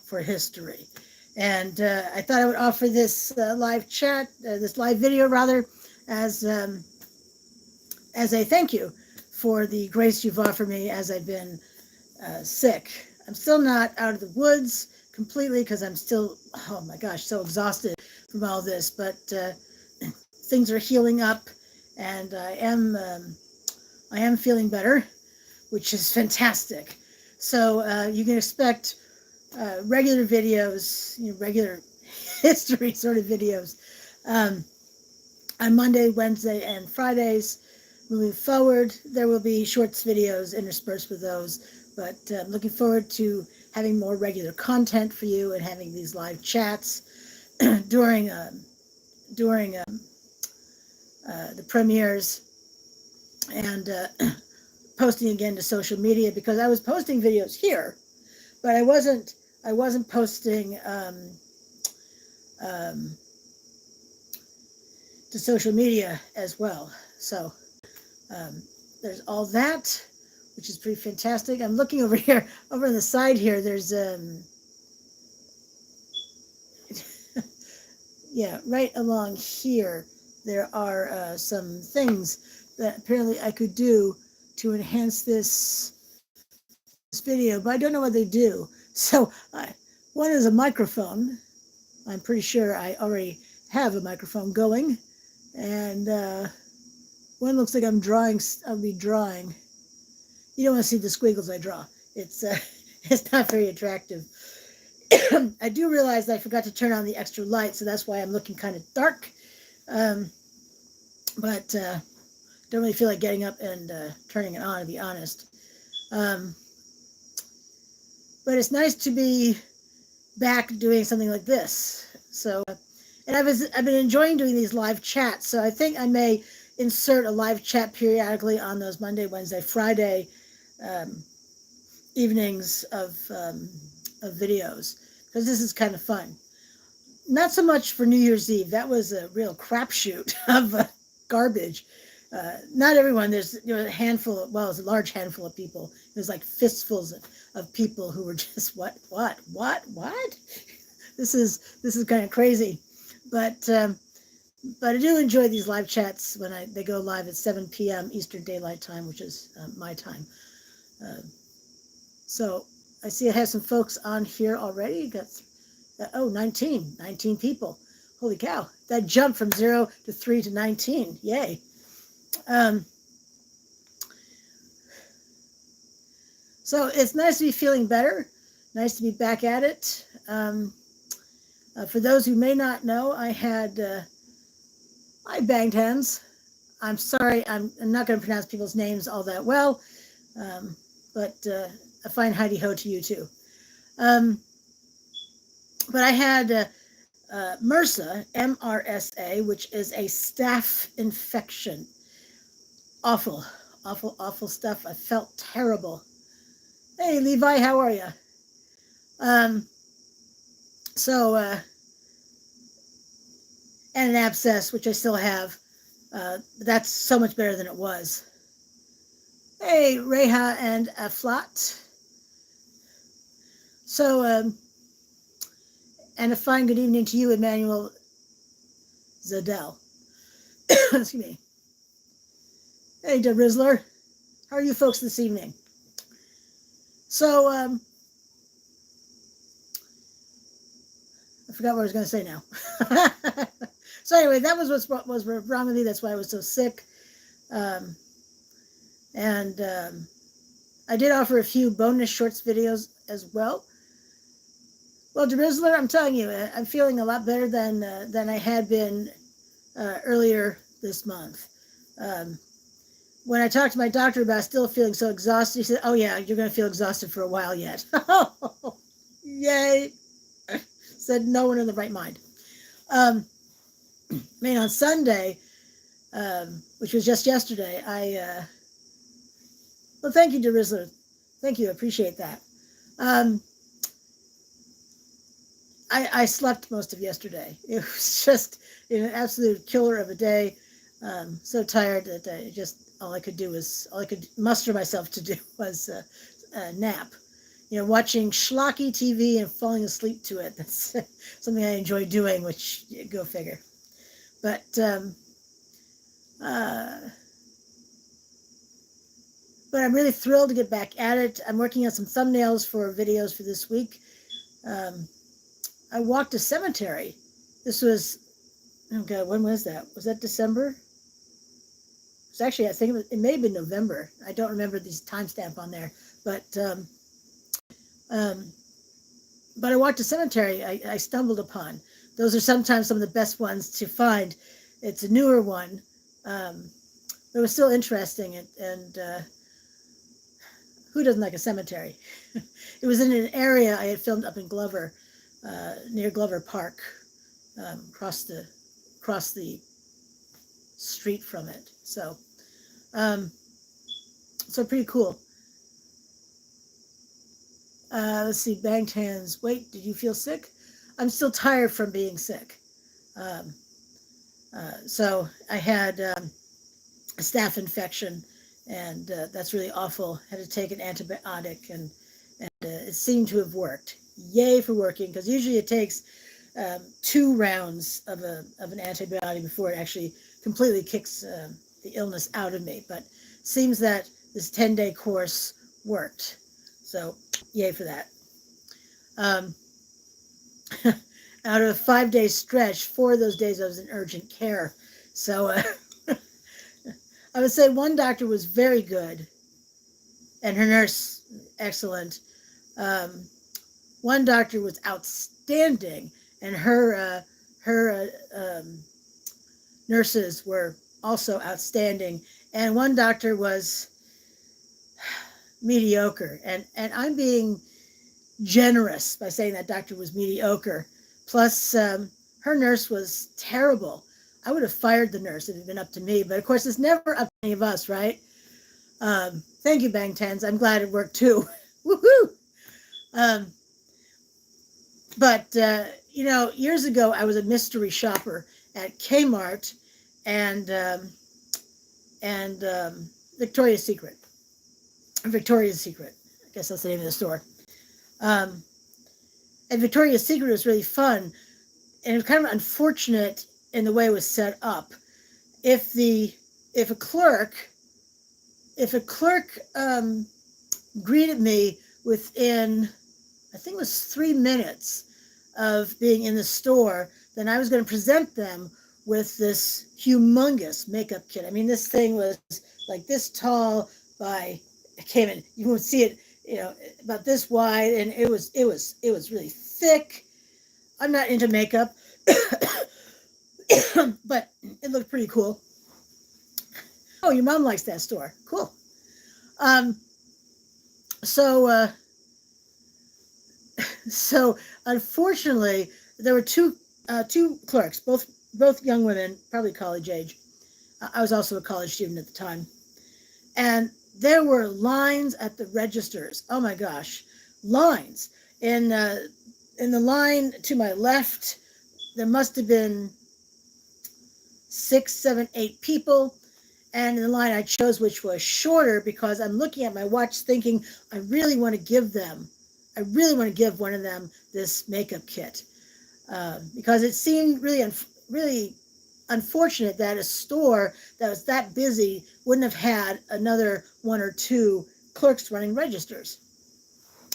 for history. And I thought I would offer this live chat, this live video rather, as a thank you for the grace you've offered me as I've been sick. I'm still not out of the woods completely because I'm still, oh my gosh, so exhausted from all this. But things are healing up, and I am feeling better, which is fantastic. So you can expect regular videos, regular history sort of videos on Monday, Wednesday, and Fridays. Moving forward, there will be shorts videos interspersed with those, but I'm looking forward to having more regular content for you and having these live chats during the premieres, and posting again to social media, because I was posting videos here, but I wasn't posting to social media as well. So there's all that, which is pretty fantastic. I'm looking over here, over on the side here, there's yeah, right along here there are some things that apparently I could do to enhance this video, but I don't know what they do. So one is a microphone. I'm pretty sure I already have a microphone going, and one looks like I'll be drawing. You don't want to see the squiggles I draw. It's it's not very attractive. I do realize that I forgot to turn on the extra light, so that's why I'm looking kind of dark. But don't really feel like getting up and turning it on, to be honest. But it's nice to be back doing something like this. So, and I've been enjoying doing these live chats. So I think I may insert a live chat periodically on those Monday, Wednesday, Friday evenings of videos, because this is kind of fun. Not so much for New Year's Eve. That was a real crapshoot of garbage. Not everyone. There's a handful. Well, it's a large handful of people. There's like fistfuls of people who were just what. This is kind of crazy, but I do enjoy these live chats when they go live at 7 p.m. Eastern Daylight Time, which is my time. So I see I have some folks on here already. Got 19 people. Holy cow! That jumped from 0 to 3 to 19. Yay! So it's nice to be feeling better. Nice to be back at it. For those who may not know, I banged hens. I'm sorry, I'm not going to pronounce people's names all that well, but a fine hidey ho to you too. But I had MRSA, MRSA, which is a staph infection. Awful stuff. I felt terrible. Hey, Levi, how are you? And an abscess, which I still have. That's so much better than it was. Hey, Reha and Aflat. So, and a fine good evening to you, Emmanuel Zadell. Excuse me. Hey, De Rizzler. How are you folks this evening? So, I forgot what I was going to say now. So anyway, that was what was wrong with me. That's why I was so sick. I did offer a few bonus shorts videos as well. Well, De Rizzler, I'm telling you, I'm feeling a lot better than I had been earlier this month. When I talked to my doctor about still feeling so exhausted, he said, "Oh yeah, you're going to feel exhausted for a while yet." Yay! Said no one in the right mind. On Sunday, which was just yesterday, well, thank you, De Rizzler. Thank you, I appreciate that. I slept most of yesterday. It was just an absolute killer of a day. So tired that all I could muster myself to do was nap. watching schlocky TV and falling asleep to it. That's something I enjoy doing, which, go figure. But uh, but I'm really thrilled to get back at it. I'm working on some thumbnails for videos for this week. I walked a cemetery. This was, oh God, when was that? Was that December? It was actually, I think it may have been November. I don't remember the timestamp on there. But I walked a cemetery I stumbled upon. Those are sometimes some of the best ones to find. It's a newer one. But it was still interesting. And who doesn't like a cemetery? It was in an area I had filmed up in Glover, near Glover Park, across the street from it. So pretty cool. Let's see, banged hands. Wait, did you feel sick? I'm still tired from being sick. So I had a staph infection, and that's really awful. Had to take an antibiotic, and it seemed to have worked. Yay for working, because usually it takes 2 rounds of an antibiotic before it actually completely kicks the illness out of me. But seems that this 10-day course worked. So yay for that. Out of a 5-day stretch, 4 of those days I was in urgent care. So I would say one doctor was very good, and her nurse excellent. One doctor was outstanding, and her nurses were also outstanding. And one doctor was mediocre, and I'm being generous by saying that doctor was mediocre. Plus, her nurse was terrible. I would have fired the nurse if it had been up to me, but of course it's never up to any of us, right? Thank you, Bang Tens. I'm glad it worked too. Woohoo! But years ago I was a mystery shopper at Kmart and Victoria's Secret. Victoria's Secret. I guess that's the name of the store. And Victoria's Secret was really fun, and it was kind of unfortunate in the way it was set up. If a clerk greeted me within, I think it was 3 minutes of being in the store, then I was going to present them with this humongous makeup kit. I mean, this thing was like this tall by, you won't see it, about this wide, and it was really thick. I'm not into makeup, but it looked pretty cool. Oh, your mom likes that store. Cool. So unfortunately, there were two clerks, both young women, probably college age. I was also a college student at the time, and there were lines at the registers. Oh my gosh, lines. In the line to my left, there must have been 6, 7, 8 people. And in the line I chose, which was shorter, because I'm looking at my watch thinking, I really want to give one of them this makeup kit. Because it seemed really unfortunate that a store that was that busy wouldn't have had another 1 or 2 clerks running registers.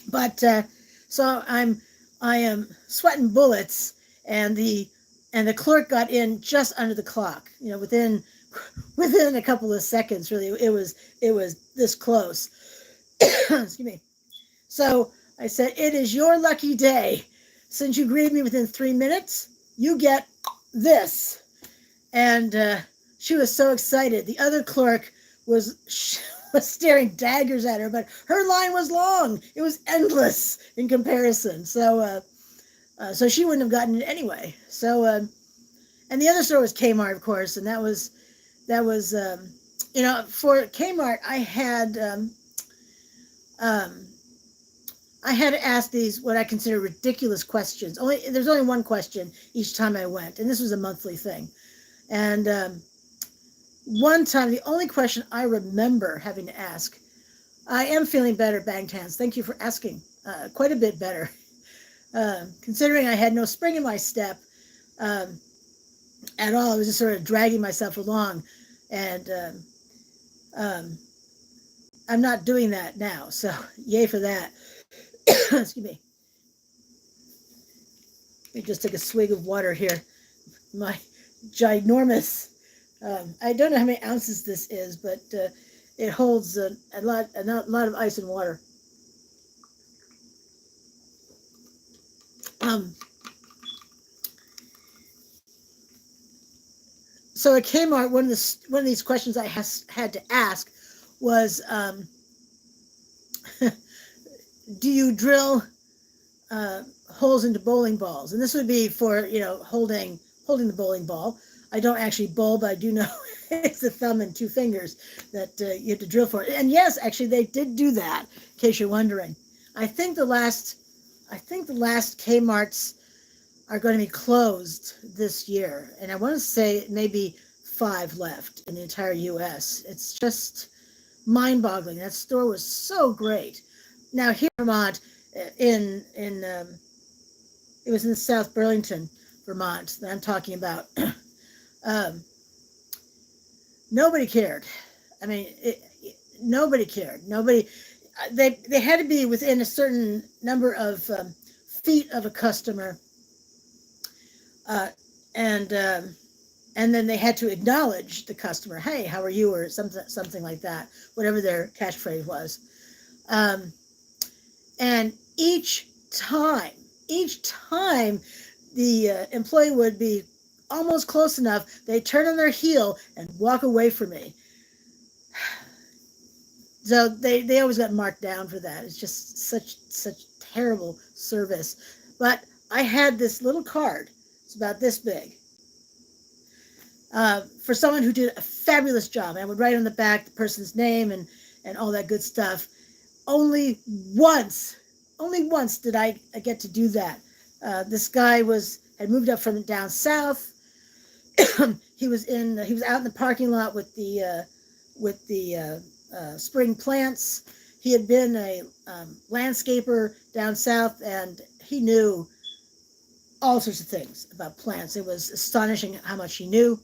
But so I am sweating bullets, and the clerk got in just under the clock. Within a couple of seconds. Really, it was this close. Excuse me. So I said, "It is your lucky day. Since you greeted me within 3 minutes, you get this." And she was so excited. The other clerk was staring daggers at her, but her line was long. It was endless in comparison. So she wouldn't have gotten it anyway. So, and the other store was Kmart, of course, and that was for Kmart, I had to ask these what I consider ridiculous questions. There's only one question each time I went, and this was a monthly thing. And one time, the only question I remember having to ask, I am feeling better, Banged Hands. Thank you for asking. quite a bit better. Considering I had no spring in my step um, at all, I was just sort of dragging myself along, and um, I'm not doing that now. So yay for that. Excuse me. Let me just take a swig of water here. My ginormous. I don't know how many ounces this is, but it holds a lot of ice and water. Um, so at Kmart, one of these questions I had to ask was, do you drill holes into bowling balls? And this would be for holding the bowling ball. I don't actually bowl, but I do know it's the thumb and two fingers that you have to drill for. And yes, actually, they did do that. In case you're wondering, I think the last Kmart's are going to be closed this year, and I want to say maybe 5 left in the entire U.S. It's just mind-boggling. That store was so great. Now here in Vermont, in it was in South Burlington, Vermont, that I'm talking about. um, Nobody cared. I mean, nobody cared. Nobody. They had to be within a certain number of feet of a customer, uh, and and then they had to acknowledge the customer. Hey, how are you, or something like that. Whatever their catchphrase was. Um, and each time, the employee would be almost close enough, they turn on their heel and walk away from me. So they always got marked down for that. It's just such terrible service. But I had this little card. It's about this big. For someone who did a fabulous job. And I would write on the back the person's name and all that good stuff. Only once did I get to do that. This guy had moved up from down south. he was out in the parking lot with the spring plants. He had been a landscaper down south, and he knew all sorts of things about plants. It was astonishing how much he knew.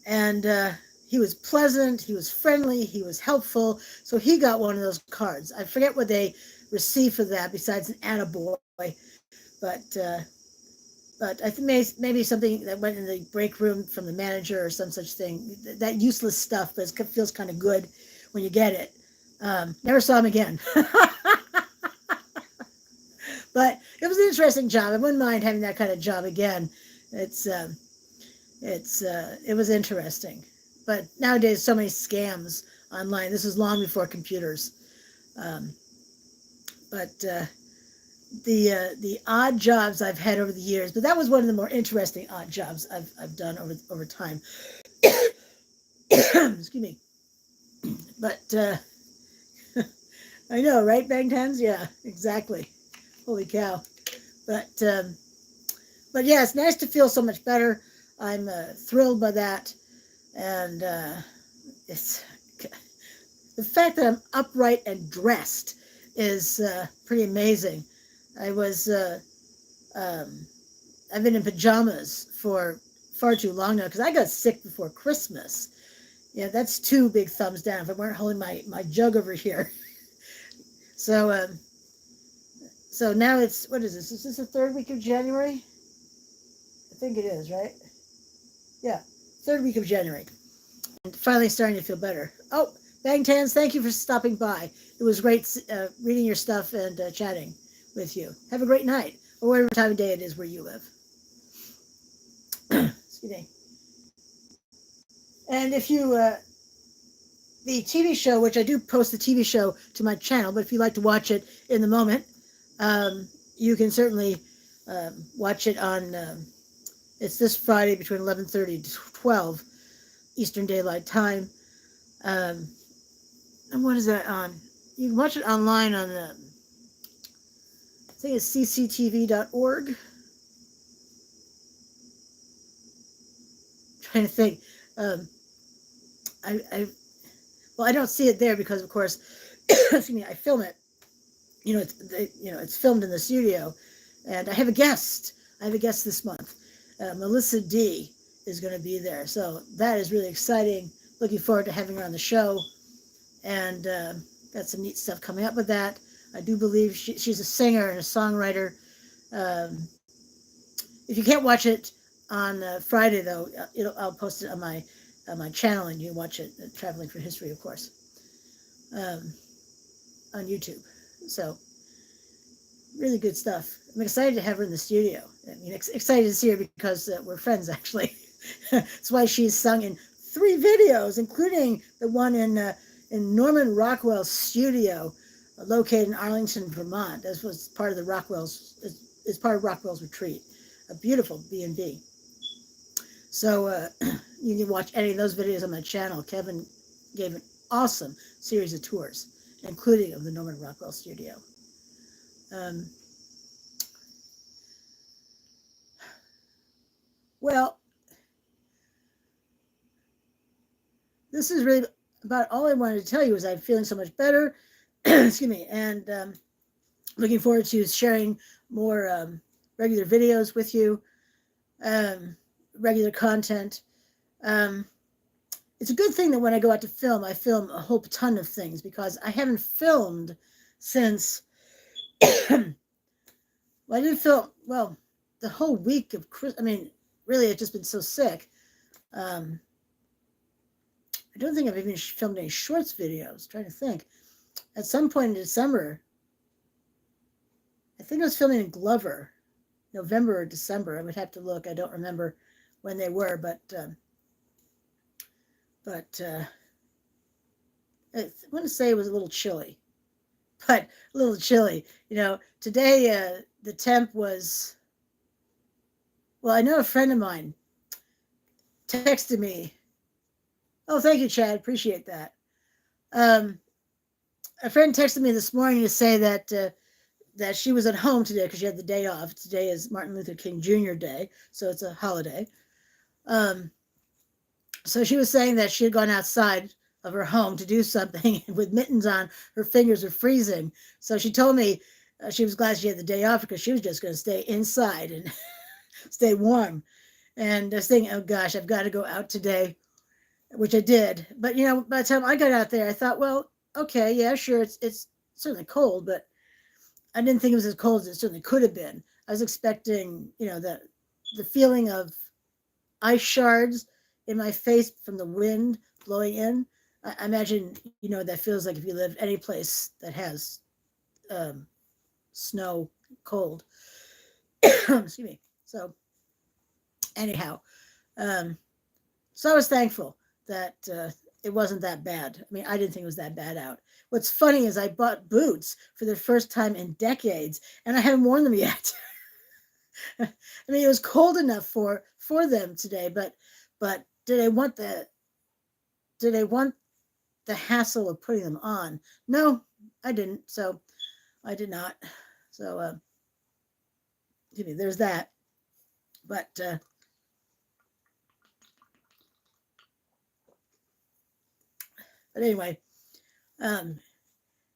And he was pleasant, he was friendly, he was helpful. So he got one of those cards. I forget what they received for that besides an attaboy, but I think maybe something that went in the break room from the manager or some such thing. That useless stuff, but it feels kind of good when you get it. Never saw him again. But it was an interesting job. I wouldn't mind having that kind of job again. It was interesting. But nowadays, so many scams online. This was long before computers. But the odd jobs I've had over the years, but that was one of the more interesting odd jobs I've done over time. Excuse me. But I know, right, Banged Hens? Yeah, exactly. Holy cow. But yeah, it's nice to feel so much better. I'm thrilled by that, and it's the fact that I'm upright and dressed is pretty amazing. I've been in pajamas for far too long now because I got sick before Christmas. Yeah, that's 2 big thumbs down if I weren't holding my jug over here. So so now it's, what is this? Is this the 3rd week of January? I think it is, right? Yeah, 3rd week of January. And finally starting to feel better. Oh, Bang Tans, thank you for stopping by. It was great reading your stuff and chatting with you. Have a great night, or whatever time of day it is where you live. Excuse me. And if you, the TV show, which I do post the TV show to my channel, but if you like to watch it in the moment, you can certainly watch it on, it's this Friday between 11:30 to 12 Eastern Daylight Time. And what is that on? You can watch it online on the, I think it's cctv.org. Trying to think. I don't see it there because, of course, excuse me, I film it it's filmed in the studio, and I have a guest. I have a guest this month. Melissa D is going to be there, so that is really exciting. Looking forward to having her on the show, and got some neat stuff coming up with that. I do believe she's a singer and a songwriter. Um, if you can't watch it on Friday, though, I'll post it on my channel, and you can watch it. Traveling for History, of course, um, on YouTube. So really good stuff. I'm excited to have her in the studio. I mean, excited to see her because we're friends, actually. That's why she's sung in 3 videos, including the one in Norman Rockwell's studio, located in Arlington, Vermont. This was part of the Rockwell's. Is part of Rockwell's retreat. A beautiful B&B. So you can watch any of those videos on my channel. Kevin gave an awesome series of tours, including of the Norman Rockwell studio. Well, this is really about all I wanted to tell you. Is I'm feeling so much better. Excuse me, and looking forward to sharing more regular videos with you, regular content. It's a good thing that when I go out to film, I film a whole ton of things, because I haven't filmed since. Well, I didn't film the whole week of Christmas. I mean, really, I've just been so sick. I don't think I've even filmed any shorts videos. I'm trying to think. At some point in December, I think I was filming in Glover, November or December. I would have to look. I don't remember when they were, but I want to say it was a little chilly. But a little chilly. Today the temp was. Well, I know a friend of mine texted me. Oh, thank you, Chad. Appreciate that. A friend texted me this morning to say that she was at home today because she had the day off. Today is Martin Luther King Jr. Day, so it's a holiday. So she was saying that she had gone outside of her home to do something with mittens on. Her fingers were freezing. So she told me she was glad she had the day off because she was just going to stay inside and stay warm. And I was thinking, oh gosh, I've got to go out today, which I did. But by the time I got out there, I thought, well, okay, yeah, sure, it's certainly cold, but I didn't think it was as cold as it certainly could have been. I was expecting, the feeling of ice shards in my face from the wind blowing in. I imagine, that feels like if you live any place that has snow, cold. Excuse me. So anyhow, so I was thankful that it wasn't that bad. I mean, I didn't think it was that bad out. What's funny is I bought boots for the first time in decades, and I haven't worn them yet. I mean, it was cold enough for them today, but did I want the hassle of putting them on? No, I didn't. So I did not. So there's that. But anyway,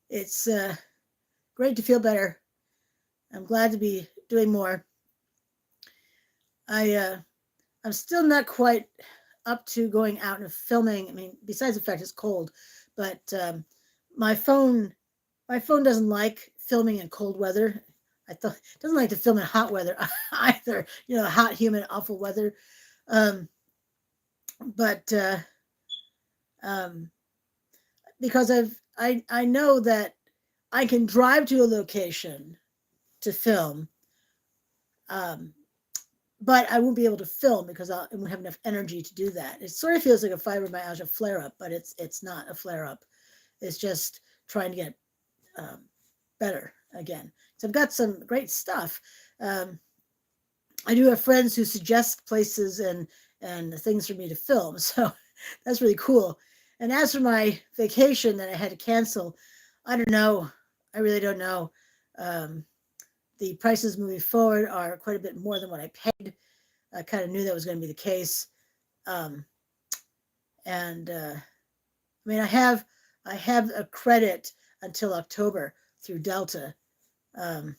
it's great to feel better. I'm glad to be doing more. I'm still not quite up to going out and filming. I mean, besides the fact it's cold, but my phone doesn't like filming in cold weather. I thought it doesn't like to film in hot weather either. Hot, humid, awful weather. But because I know that I can drive to a location to film, but I won't be able to film because I won't have enough energy to do that. It sort of feels like a fibromyalgia flare-up, but it's not a flare-up. It's just trying to get better again. So I've got some great stuff. I do have friends who suggest places and things for me to film, so that's really cool. And as for my vacation that I had to cancel, I don't know. I really don't know. The prices moving forward are quite a bit more than what I paid. I kind of knew that was going to be the case. And I mean, I have a credit until October through Delta, um,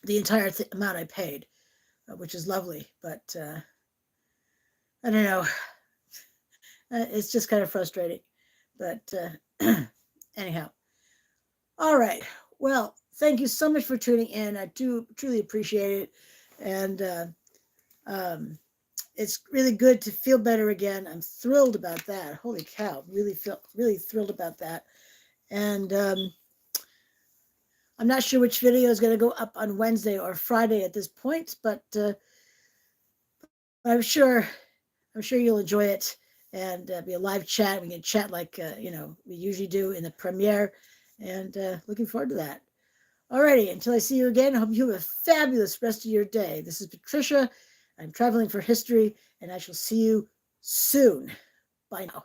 the entire amount I paid, which is lovely. But I don't know. It's just kind of frustrating. But anyhow, all right. Well, thank you so much for tuning in. I do truly appreciate it. And um, it's really good to feel better again. I'm thrilled about that. Holy cow. Really thrilled about that. And I'm not sure which video is going to go up on Wednesday or Friday at this point, but I'm sure you'll enjoy it, and be a live chat. We can chat like we usually do in the premiere, and looking forward to that. Alrighty, until I see you again, I hope you have a fabulous rest of your day. This is Patricia. I'm traveling for history, and I shall see you soon. Bye now.